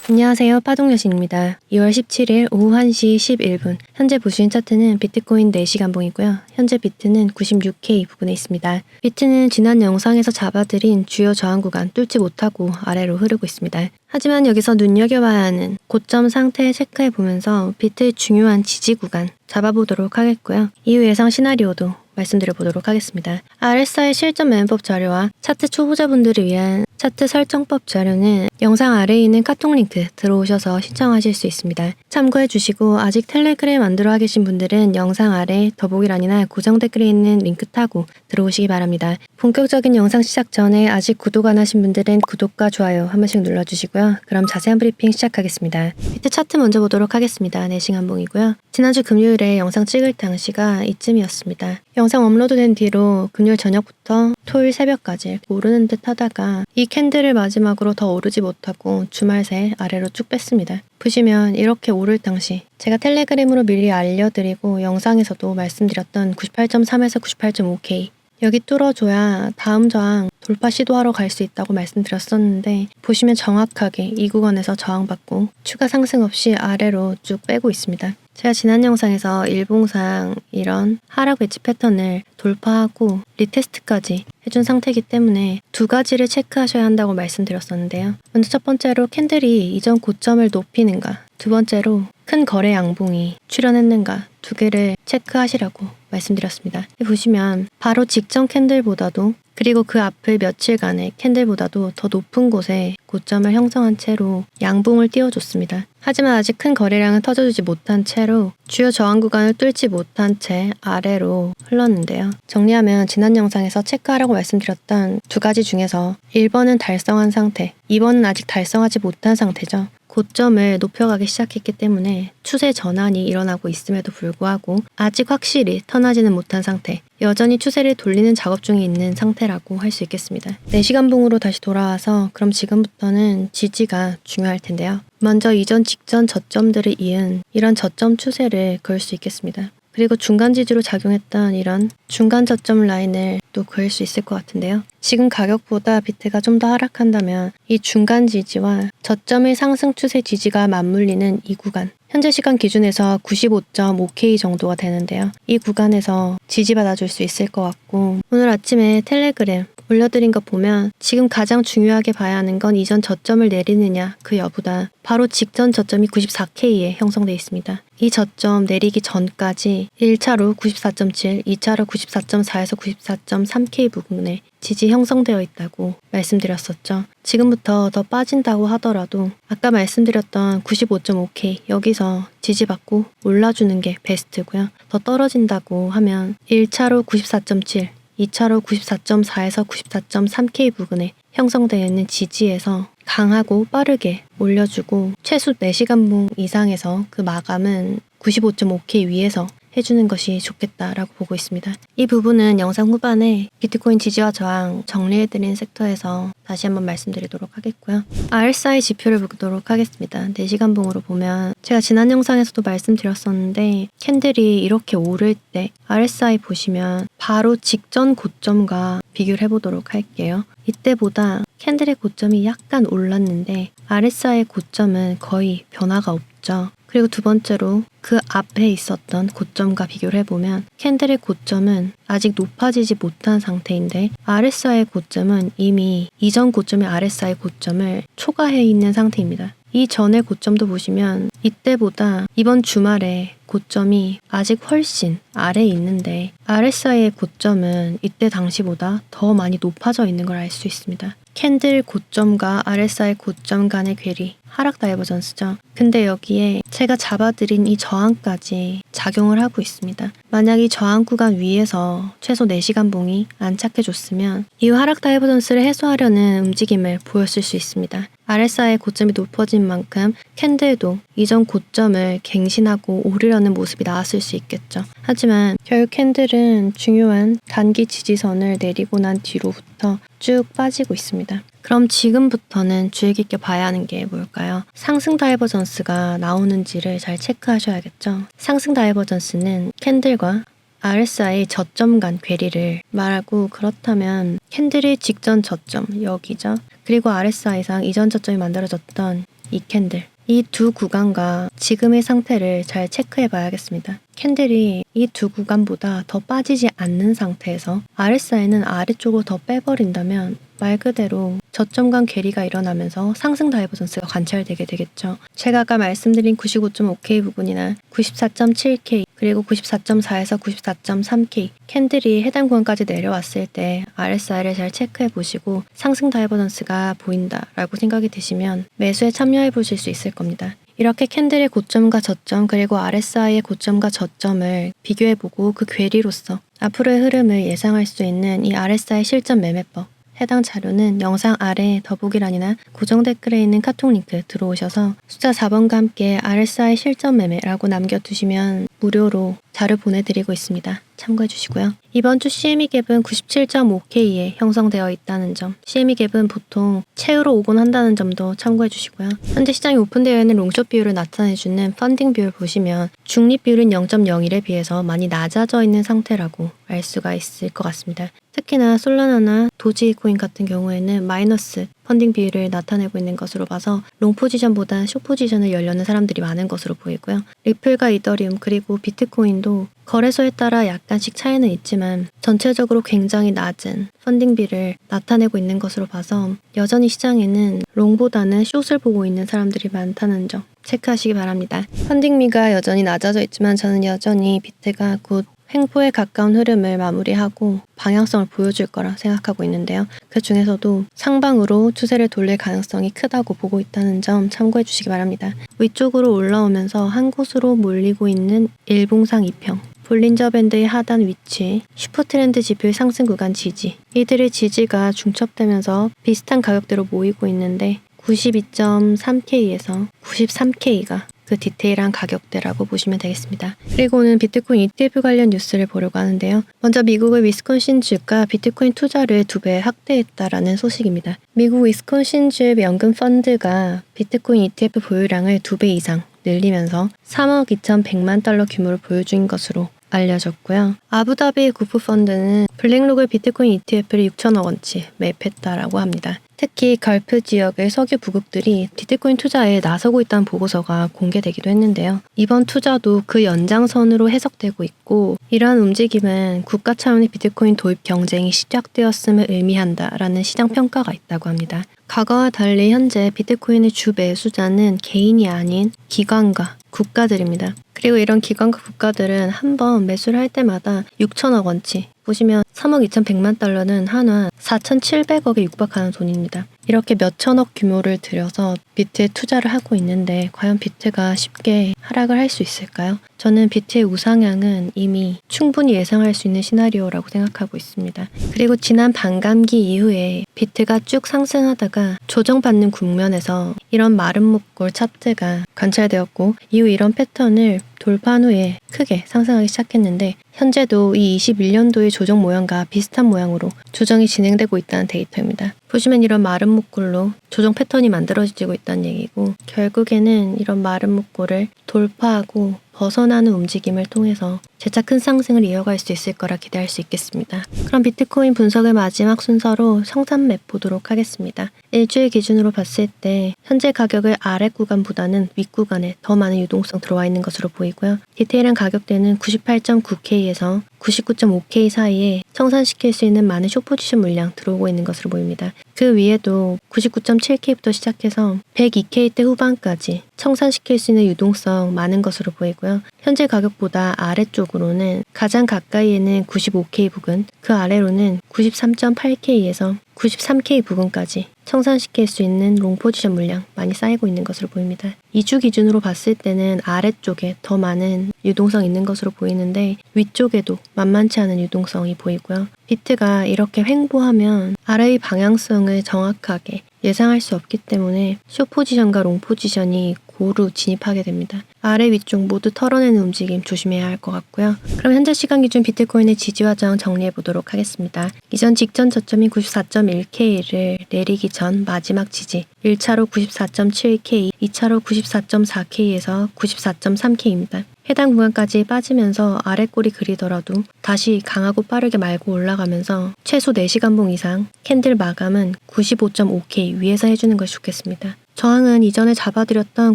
안녕하세요. 파동여신입니다. 2월 17일 오후 1시 11분 현재 보시는 차트는 비트코인 4시간봉이고요. 현재 비트는 96K 부근에 있습니다. 비트는 지난 영상에서 잡아드린 주요 저항 구간 뚫지 못하고 아래로 흐르고 있습니다. 하지만 여기서 눈여겨봐야 하는 고점 상태 체크해보면서 비트의 중요한 지지 구간 잡아보도록 하겠고요. 이후 예상 시나리오도 말씀드려보도록 하겠습니다. RSI 실전 매매법 자료와 차트 초보자분들을 위한 차트 설정법 자료는 영상 아래에 있는 카톡 링크 들어오셔서 신청하실 수 있습니다. 참고해 주시고 아직 텔레그램 안 들어와 계신 분들은 영상 아래 더보기란이나 고정 댓글에 있는 링크 타고 들어오시기 바랍니다. 본격적인 영상 시작 전에 아직 구독 안 하신 분들은 구독과 좋아요 한 번씩 눌러주시고요. 그럼 자세한 브리핑 시작하겠습니다. 비트 차트 먼저 보도록 하겠습니다. 4시간봉이고요. 지난주 금요일에 영상 찍을 당시가 이쯤이었습니다. 영상 업로드된 뒤로 금요일 저녁부터 토요일 새벽까지 오르는 듯 하다가 이 캔들을 마지막으로 더 오르지 못하고 주말 새 아래로 쭉 뺐습니다. 보시면 이렇게 오를 당시 제가 텔레그램으로 미리 알려드리고 영상에서도 말씀드렸던 98.3에서 98.5K 여기 뚫어줘야 다음 저항 돌파 시도하러 갈 수 있다고 말씀드렸었는데 보시면 정확하게 이 구간에서 저항받고 추가 상승 없이 아래로 쭉 빼고 있습니다. 제가 지난 영상에서 일봉상 이런 하락 웨지 패턴을 돌파하고 리테스트까지 해준 상태이기 때문에 두 가지를 체크하셔야 한다고 말씀드렸었는데요. 먼저 첫 번째로 캔들이 이전 고점을 높이는가, 두 번째로 큰 거래 양봉이 출현했는가 두 개를 체크하시라고 말씀드렸습니다. 보시면 바로 직전 캔들보다도 그리고 그 앞을 며칠간의 캔들보다도 더 높은 곳에 고점을 형성한 채로 양봉을 띄워줬습니다. 하지만 아직 큰 거래량은 터져주지 못한 채로 주요 저항 구간을 뚫지 못한 채 아래로 흘렀는데요. 정리하면 지난 영상에서 체크하라고 말씀드렸던 두 가지 중에서 1번은 달성한 상태, 2번은 아직 달성하지 못한 상태죠. 고점을 높여가기 시작했기 때문에 추세 전환이 일어나고 있음에도 불구하고 아직 확실히 턴하지는 못한 상태, 여전히 추세를 돌리는 작업 중에 있는 상태라고 할 수 있겠습니다. 4시간봉으로 다시 돌아와서 그럼 지금부터는 지지가 중요할 텐데요. 먼저 이전 직전 저점들을 이은 이런 저점 추세를 그을 수 있겠습니다. 그리고 중간 지지로 작용했던 이런 중간 저점 라인을 또 그을 수 있을 것 같은데요. 지금 가격보다 비트가 좀 더 하락한다면 이 중간 지지와 저점의 상승 추세 지지가 맞물리는 이 구간, 현재 시간 기준에서 95.5K 정도가 되는데요. 이 구간에서 지지받아줄 수 있을 것 같고, 오늘 아침에 텔레그램 올려드린 거 보면 지금 가장 중요하게 봐야 하는 건 이전 저점을 내리느냐 그 여부다. 바로 직전 저점이 94K에 형성되어 있습니다. 이 저점 내리기 전까지 1차로 94.7, 2차로 94.4에서 94.3K 부근에 지지 형성되어 있다고 말씀드렸었죠. 지금부터 더 빠진다고 하더라도 아까 말씀드렸던 95.5K 여기서 지지받고 올라주는 게 베스트고요. 더 떨어진다고 하면 1차로 94.7, 2차로 94.4에서 94.3K 부근에 형성되어 있는 지지에서 강하고 빠르게 올려주고 최소 4시간봉 이상에서 그 마감은 95.5K 위에서 해주는 것이 좋겠다라고 보고 있습니다. 이 부분은 영상 후반에 비트코인 지지와 저항 정리해드린 섹터에서 다시 한번 말씀드리도록 하겠고요. RSI 지표를 보도록 하겠습니다. 4시간봉으로 보면 제가 지난 영상에서도 말씀드렸었는데 캔들이 이렇게 오를 때 RSI 보시면 바로 직전 고점과 비교를 해보도록 할게요. 이때보다 캔들의 고점이 약간 올랐는데 RSI의 고점은 거의 변화가 없죠. 그리고 두 번째로 그 앞에 있었던 고점과 비교를 해보면 캔들의 고점은 아직 높아지지 못한 상태인데 RSI의 고점은 이미 이전 고점의 RSI 고점을 초과해 있는 상태입니다. 이 전의 고점도 보시면 이때보다 이번 주말에 고점이 아직 훨씬 아래에 있는데 RSI의 고점은 이때 당시보다 더 많이 높아져 있는 걸 알 수 있습니다. 캔들 고점과 RSI 고점 간의 괴리, 하락 다이버전스죠. 근데 여기에 제가 잡아드린 이 저항까지 작용을 하고 있습니다. 만약 이 저항 구간 위에서 최소 4시간 봉이 안착해줬으면 이후 하락 다이버전스를 해소하려는 움직임을 보였을 수 있습니다. RSI의 고점이 높아진 만큼 캔들도 이전 고점을 갱신하고 오르려는 모습이 나왔을 수 있겠죠. 하지만 결국 캔들은 중요한 단기 지지선을 내리고 난 뒤로부터 쭉 빠지고 있습니다. 그럼 지금부터는 주의 깊게 봐야 하는 게 뭘까요? 상승 다이버전스가 나오는지를 잘 체크하셔야겠죠. 상승 다이버전스는 캔들과 RSI 저점 간 괴리를 말하고, 그렇다면 캔들의 직전 저점 여기죠. 그리고 RSI상 이전 저점이 만들어졌던 이 캔들. 이 두 구간과 지금의 상태를 잘 체크해 봐야겠습니다. 캔들이 이 두 구간보다 더 빠지지 않는 상태에서 RSI는 아래쪽으로 더 빼버린다면 말 그대로 저점 간 괴리가 일어나면서 상승 다이버전스가 관찰되게 되겠죠. 제가 아까 말씀드린 95.5K 부분이나 94.7K 그리고 94.4에서 94.3K 캔들이 해당 구간까지 내려왔을 때 RSI를 잘 체크해 보시고 상승 다이버전스가 보인다라고 생각이 드시면 매수에 참여해 보실 수 있을 겁니다. 이렇게 캔들의 고점과 저점 그리고 RSI의 고점과 저점을 비교해보고 그 괴리로서 앞으로의 흐름을 예상할 수 있는 이 RSI 실전 매매법 해당 자료는 영상 아래 더보기란이나 고정 댓글에 있는 카톡 링크 들어오셔서 숫자 4번과 함께 RSI 실전 매매라고 남겨두시면 무료로 자료 보내드리고 있습니다. 참고해 주시고요. 이번 주 CME 갭은 97.5K에 형성되어 있다는 점, CME 갭은 보통 채우러 오곤 한다는 점도 참고해 주시고요. 현재 시장이 오픈되어 있는 롱숏 비율을 나타내주는 펀딩 비율 보시면 중립 비율은 0.01에 비해서 많이 낮아져 있는 상태라고 알 수가 있을 것 같습니다. 특히나 솔라나나 도지코인 같은 경우에는 마이너스 펀딩 비율을 나타내고 있는 것으로 봐서 롱 포지션보다 숏 포지션을 열려는 사람들이 많은 것으로 보이고요. 리플과 이더리움 그리고 비트코인도 거래소에 따라 약간씩 차이는 있지만 전체적으로 굉장히 낮은 펀딩비를 나타내고 있는 것으로 봐서 여전히 시장에는 롱보다는 숏을 보고 있는 사람들이 많다는 점 체크하시기 바랍니다. 펀딩비가 여전히 낮아져 있지만 저는 여전히 비트가 곧 횡보에 가까운 흐름을 마무리하고 방향성을 보여줄 거라 생각하고 있는데요. 그 중에서도 상방으로 추세를 돌릴 가능성이 크다고 보고 있다는 점 참고해 주시기 바랍니다. 위쪽으로 올라오면서 한 곳으로 몰리고 있는 일봉상 2평, 볼린저 밴드의 하단 위치, 슈퍼트렌드 지표의 상승 구간 지지, 이들의 지지가 중첩되면서 비슷한 가격대로 모이고 있는데 92.3K에서 93K가 그 디테일한 가격대라고 보시면 되겠습니다. 그리고 오늘 비트코인 ETF 관련 뉴스를 보려고 하는데요. 먼저 미국의 위스콘신주가 비트코인 투자를 2배 확대했다라는 소식입니다. 미국 위스콘신주 연금 펀드가 비트코인 ETF 보유량을 2배 이상 늘리면서 3억 2,100만 달러 규모를 보유 중인 것으로 알려졌고요. 아부다비 구프펀드는 블랙록을 비트코인 ETF를 6천억 원치 매입했다라고 합니다. 특히 걸프 지역의 석유 부국들이 비트코인 투자에 나서고 있다는 보고서가 공개되기도 했는데요. 이번 투자도 그 연장선으로 해석되고 있고 이러한 움직임은 국가 차원의 비트코인 도입 경쟁이 시작되었음을 의미한다라는 시장 평가가 있다고 합니다. 과거와 달리 현재 비트코인의 주 매수자는 개인이 아닌 기관과 국가들입니다. 그리고 이런 기관과 국가들은 한번 매수를 할 때마다 6천억 원치, 보시면 3억 2,100만 달러는 한화 4,700억에 육박하는 돈입니다. 이렇게 몇천억 규모를 들여서 비트에 투자를 하고 있는데 과연 비트가 쉽게 하락을 할 수 있을까요? 저는 비트의 우상향은 이미 충분히 예상할 수 있는 시나리오라고 생각하고 있습니다. 그리고 지난 반감기 이후에 비트가 쭉 상승하다가 조정받는 국면에서 이런 마른 목골 차트가 관찰되었고 이후 이런 패턴을 돌파한 후에 크게 상승하기 시작했는데 현재도 이 21년도의 조정 모양과 비슷한 모양으로 조정이 진행되고 있다는 데이터입니다. 보시면 이런 마른 목골로 조정 패턴이 만들어지고 있다는 얘기고 결국에는 이런 마른 목골을 돌파하고 벗어나는 움직임을 통해서 재차 큰 상승을 이어갈 수 있을 거라 기대할 수 있겠습니다. 그럼 비트코인 분석의 마지막 순서로 청산맵 보도록 하겠습니다. 일주일 기준으로 봤을 때 현재 가격의 아래 구간보다는 윗 구간에 더 많은 유동성 들어와 있는 것으로 보이고요. 디테일한 가격대는 98.9K에서 99.5K 사이에 청산시킬 수 있는 많은 숏포지션 물량 들어오고 있는 것으로 보입니다. 그 위에도 99.7K부터 시작해서 102K대 후반까지 청산시킬 수 있는 유동성 많은 것으로 보이고요. 현재 가격보다 아래쪽으로는 가장 가까이에는 95K 부근, 그 아래로는 93.8K에서 93K 부근까지 청산시킬 수 있는 롱 포지션 물량 많이 쌓이고 있는 것으로 보입니다. 2주 기준으로 봤을 때는 아래쪽에 더 많은 유동성 있는 것으로 보이는데 위쪽에도 만만치 않은 유동성이 보이고요. 비트가 이렇게 횡보하면 아래의 방향성을 정확하게 예상할 수 없기 때문에 숏 포지션과 롱 포지션이 고루 진입하게 됩니다. 아래 위쪽 모두 털어내는 움직임 조심해야 할 것 같고요. 그럼 현재 시간 기준 비트코인의 지지와 저항 정리해 보도록 하겠습니다. 이전 직전 저점인 94.1K를 내리기 전 마지막 지지 1차로 94.7K, 2차로 94.4K에서 94.3K입니다. 해당 구간까지 빠지면서 아래꼬리 그리더라도 다시 강하고 빠르게 말고 올라가면서 최소 4시간봉 이상 캔들 마감은 95.5K 위에서 해주는 것이 좋겠습니다. 저항은 이전에 잡아드렸던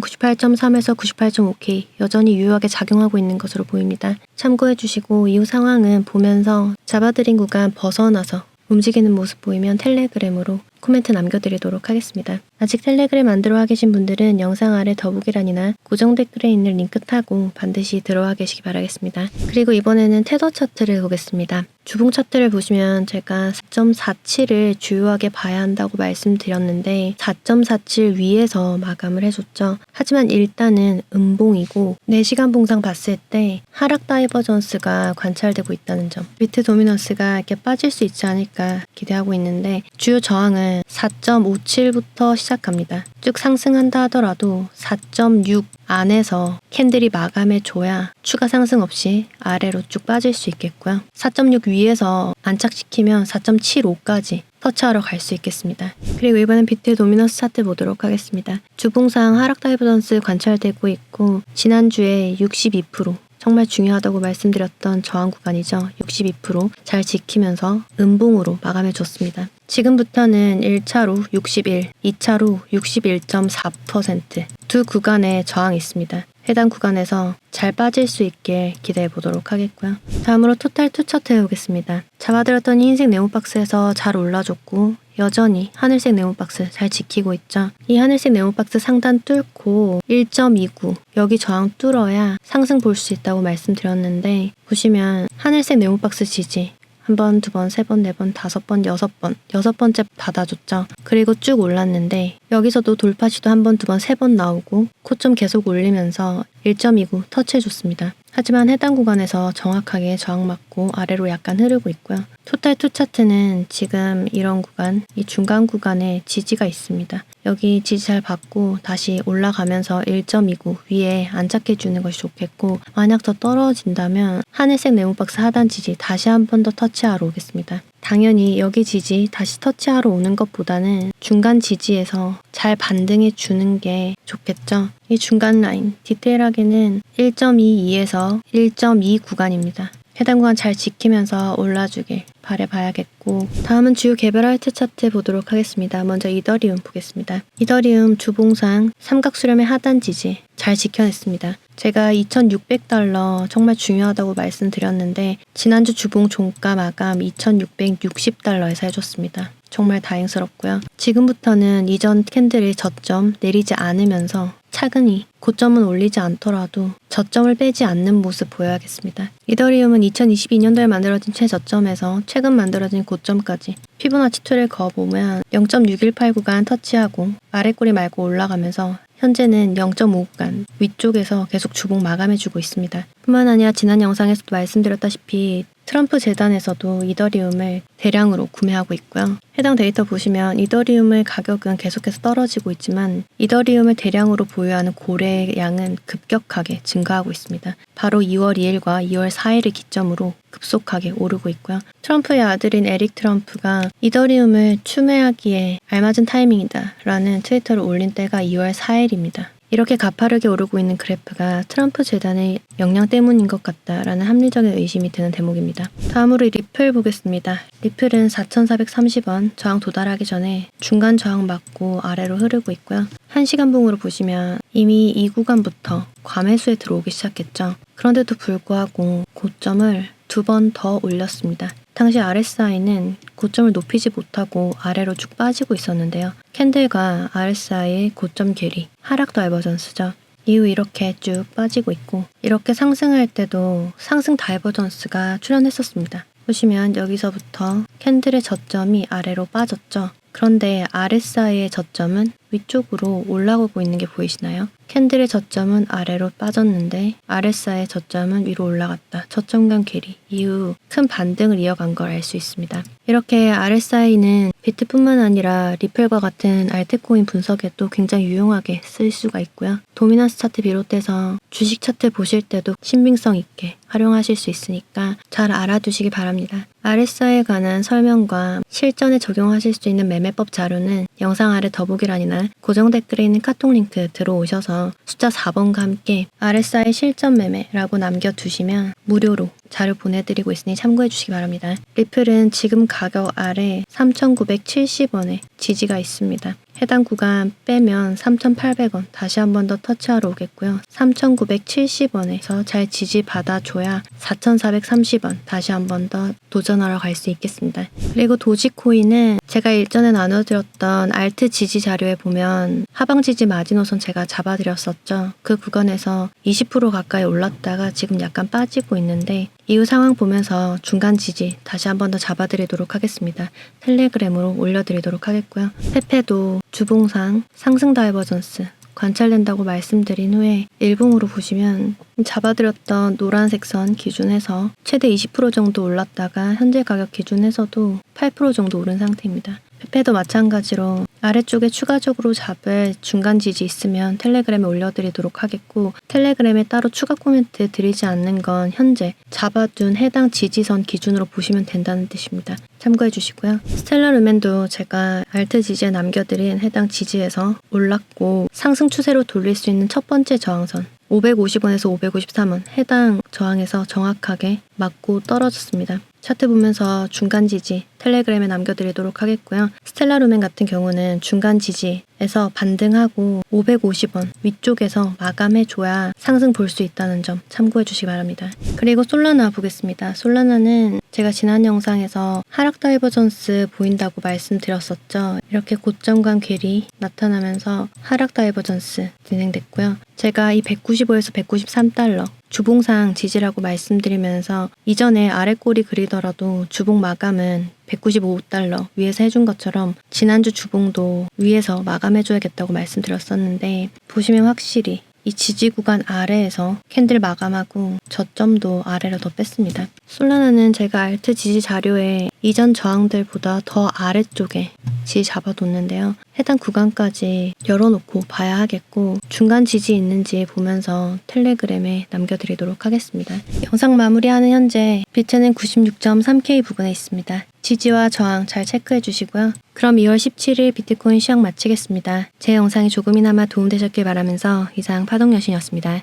98.3에서 98.5K 여전히 유효하게 작용하고 있는 것으로 보입니다. 참고해 주시고 이후 상황은 보면서 잡아드린 구간 벗어나서 움직이는 모습 보이면 텔레그램으로 코멘트 남겨드리도록 하겠습니다. 아직 텔레그램 안 들어와 계신 분들은 영상 아래 더보기란이나 고정 댓글에 있는 링크 타고 반드시 들어와 계시기 바라겠습니다. 그리고 이번에는 테더 차트를 보겠습니다. 주봉 차트를 보시면 제가 4.47을 주요하게 봐야 한다고 말씀드렸는데 4.47 위에서 마감을 해줬죠. 하지만 일단은 음봉이고 4시간 봉상 봤을 때 하락 다이버전스가 관찰되고 있다는 점, 비트 도미넌스가 이렇게 빠질 수 있지 않을까 기대하고 있는데 주요 저항은 4.57부터 시작합니다. 쭉 상승한다 하더라도 4.6 안에서 캔들이 마감해줘야 추가 상승 없이 아래로 쭉 빠질 수 있겠고요. 4.6 위에서 안착시키면 4.75까지 터치하러 갈 수 있겠습니다. 그리고 이번엔 비트 도미넌스 차트 보도록 하겠습니다. 주봉상 하락 다이버전스 관찰되고 있고 지난주에 62% 정말 중요하다고 말씀드렸던 저항 구간이죠. 62% 잘 지키면서 음봉으로 마감해줬습니다. 지금부터는 1차로 61, 2차로 61.4% 두 구간에 저항이 있습니다. 해당 구간에서 잘 빠질 수 있게 기대해 보도록 하겠고요. 다음으로 토탈2 차트 해보겠습니다. 잡아들었던 흰색 네모박스에서 잘 올라줬고 여전히 하늘색 네모박스 잘 지키고 있죠. 이 하늘색 네모박스 상단 뚫고 1.29 여기 저항 뚫어야 상승 볼 수 있다고 말씀드렸는데 보시면 하늘색 네모박스 지지 한 번, 두 번, 세 번, 네 번, 다섯 번, 여섯 번째 받아줬죠. 그리고 쭉 올랐는데 여기서도 돌파 시도 한 번, 두 번, 세 번 나오고 고점 계속 올리면서 1.29 터치해줬습니다. 하지만 해당 구간에서 정확하게 저항 맞고 아래로 약간 흐르고 있고요. 토탈2 차트는 지금 이런 구간, 이 중간 구간에 지지가 있습니다. 여기 지지 잘 받고 다시 올라가면서 1.29 위에 안착해 주는 것이 좋겠고 만약 더 떨어진다면 하늘색 네모박스 하단 지지 다시 한 번 더 터치하러 오겠습니다. 당연히 여기 지지 다시 터치하러 오는 것보다는 중간 지지에서 잘 반등해 주는 게 좋겠죠. 이 중간 라인 디테일하게는 1.22에서 1.2 구간입니다. 해당 구간 잘 지키면서 올라주길 바라봐야겠고 다음은 주요 개별 알트 차트 보도록 하겠습니다. 먼저 이더리움 보겠습니다. 이더리움 주봉상 삼각수렴의 하단 지지 잘 지켜냈습니다. 제가 2,600달러 정말 중요하다고 말씀드렸는데 지난주 주봉 종가 마감 2,660달러에서 해줬습니다. 정말 다행스럽고요. 지금부터는 이전 캔들의 저점 내리지 않으면서 차근히 고점은 올리지 않더라도 저점을 빼지 않는 모습 보여야겠습니다. 이더리움은 2022년도에 만들어진 최저점에서 최근 만들어진 고점까지 피보나치 2를 그어보면 0.618 구간 터치하고 아래꼬리 말고 올라가면서 현재는 0.5 구간 위쪽에서 계속 주봉 마감해주고 있습니다. 뿐만 아니라 지난 영상에서도 말씀드렸다시피 트럼프 재단에서도 이더리움을 대량으로 구매하고 있고요. 해당 데이터 보시면 이더리움의 가격은 계속해서 떨어지고 있지만 이더리움을 대량으로 보유하는 고래량은 급격하게 증가하고 있습니다. 바로 2월 2일과 2월 4일을 기점으로 급속하게 오르고 있고요. 트럼프의 아들인 에릭 트럼프가 이더리움을 추매하기에 알맞은 타이밍이다 라는 트위터를 올린 때가 2월 4일입니다. 이렇게 가파르게 오르고 있는 그래프가 트럼프 재단의 역량 때문인 것 같다라는 합리적인 의심이 드는 대목입니다. 다음으로 리플 보겠습니다. 리플은 4,430원 저항 도달하기 전에 중간 저항 맞고 아래로 흐르고 있고요. 1시간 봉으로 보시면 이미 이 구간부터 과매수에 들어오기 시작했죠. 그런데도 불구하고 고점을 2번 더 올렸습니다. 당시 RSI는 고점을 높이지 못하고 아래로 쭉 빠지고 있었는데요. 캔들과 RSI의 고점 괴리, 하락 다이버전스죠. 이후 이렇게 쭉 빠지고 있고 이렇게 상승할 때도 상승 다이버전스가 출현했었습니다. 보시면 여기서부터 캔들의 저점이 아래로 빠졌죠. 그런데 RSI의 저점은 위쪽으로 올라오고 있는 게 보이시나요? 캔들의 저점은 아래로 빠졌는데 RSI의 저점은 위로 올라갔다. 저점 간 괴리 이후 큰 반등을 이어간 걸 알 수 있습니다. 이렇게 RSI는 비트뿐만 아니라 리플과 같은 알트코인 분석에도 굉장히 유용하게 쓸 수가 있고요. 도미넌스 차트 비롯해서 주식 차트 보실 때도 신빙성 있게 활용하실 수 있으니까 잘 알아두시기 바랍니다. RSI에 관한 설명과 실전에 적용하실 수 있는 매매법 자료는 영상 아래 더보기란이나 고정 댓글에 있는 카톡 링크 들어오셔서 숫자 4번과 함께 RSI 실전 매매라고 남겨두시면 무료로 자료 보내드리고 있으니 참고해 주시기 바랍니다. 리플은 지금 가격 아래 3,970원에 지지가 있습니다. 해당 구간 빼면 3,800원 다시 한 번 더 터치하러 오겠고요. 3,970원에서 잘 지지받아줘야 4,430원 다시 한 번 더 도전하러 갈 수 있겠습니다. 그리고 도지코인은 제가 일전에 나눠드렸던 알트 지지 자료에 보면 하방 지지 마지노선 제가 잡아드렸었죠. 그 구간에서 20% 가까이 올랐다가 지금 약간 빠지고 있는데 이후 상황 보면서 중간 지지 다시 한 번 더 잡아드리도록 하겠습니다. 텔레그램으로 올려드리도록 하겠고요. 페페도 주봉상 상승 다이버전스 관찰된다고 말씀드린 후에 일봉으로 보시면 잡아드렸던 노란색 선 기준해서 최대 20% 정도 올랐다가 현재 가격 기준에서도 8% 정도 오른 상태입니다. 페페도 마찬가지로 아래쪽에 추가적으로 잡을 중간 지지 있으면 텔레그램에 올려드리도록 하겠고 텔레그램에 따로 추가 코멘트 드리지 않는 건 현재 잡아둔 해당 지지선 기준으로 보시면 된다는 뜻입니다. 참고해 주시고요. 스텔라 루멘도 제가 알트 지지에 남겨드린 해당 지지에서 올랐고 상승 추세로 돌릴 수 있는 첫 번째 저항선 550원에서 553원 해당 저항에서 정확하게 맞고 떨어졌습니다. 차트 보면서 중간 지지 텔레그램에 남겨드리도록 하겠고요. 스텔라 루멘 같은 경우는 중간 지지에서 반등하고 550원 위쪽에서 마감해줘야 상승 볼 수 있다는 점 참고해 주시기 바랍니다. 그리고 솔라나 보겠습니다. 솔라나는 제가 지난 영상에서 하락 다이버전스 보인다고 말씀드렸었죠. 이렇게 고점간 괴리 나타나면서 하락 다이버전스 진행됐고요. 제가 이 195에서 193달러 주봉상 지지라고 말씀드리면서 이전에 아래 꼬리 그리더라도 주봉 마감은 195달러 위에서 해준 것처럼 지난주 주봉도 위에서 마감해줘야겠다고 말씀드렸었는데 보시면 확실히 이 지지 구간 아래에서 캔들 마감하고 저점도 아래로 더 뺐습니다. 솔라나는 제가 알트 지지 자료에 이전 저항들보다 더 아래쪽에 지지 잡아뒀는데요. 해당 구간까지 열어놓고 봐야 하겠고 중간 지지 있는지 보면서 텔레그램에 남겨드리도록 하겠습니다. 영상 마무리하는 현재 비트는 96.3K 부근에 있습니다. 지지와 저항 잘 체크해 주시고요. 그럼 2월 17일 비트코인 시황 마치겠습니다. 제 영상이 조금이나마 도움되셨길 바라면서 이상 파동여신이었습니다.